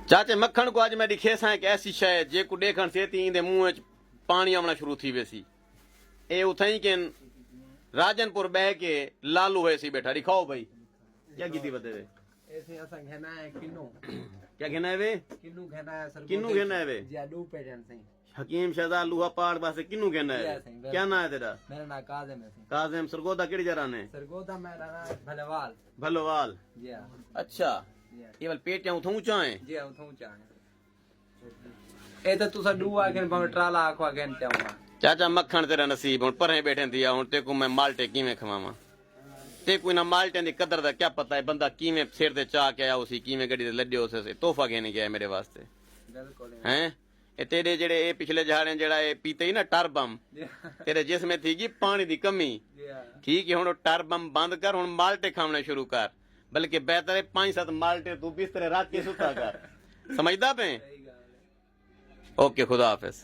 चाचे मक्खन को अज मैं दिखे सा एक ऐसी शय जेको देखण से थी इंदे मुंह च पानी आवना शुरू थी वेसी। ए उथई के राजनपुर बह के लालू हुए सी बैठा दिखाओ भाई क्या की थी बते वे ऐसे असा घेना है किन्नू क्या कहना है वे किन्नू घेना है सर किन्नू कहना है वे जी दो पेजन सही हकीम शहजाद लूहा पहाड़ पासे किन्नू कहना है क्या नाम है तेरा मेरा नाम काजिम है सही काजिम सरगोदा केड़ी जरा ने सरगोदा मेरा नाम भलेवाल भलोवाल जी हां अच्छा जी ये वाल पेट उठूं चाहे जी हां उठूं चाहे ए तो तुसा दू आखन भाव ट्राला आखो अगेन चाहूंगा चाचा मक्खन तेरा नसीब हुन परे बैठे दिया हुन ते को मैं माल्टे किवें खवावां ते कोई ना माल्टे दी कदर दा क्या पता है बंदा किवें सिर ते चा के आया उसी किवें गड्डी ते लड्डियो उसे तोहफा घेने गया मेरे वास्ते बिल्कुल हैं ए तेरे जेड़े ए पिछले जहाड़े जेड़ा ए पीते ही ना टरबम तेरे जिसमें थी की पानी दी कमी ठीक है हुन टरबम बंद कर हुन माल्टे खावने शुरू कर बल्कि बेहतर है 5-7 माल्टे तू बिस्तर रख के सुता कर समझदा पे ओके खुदा हाफिज।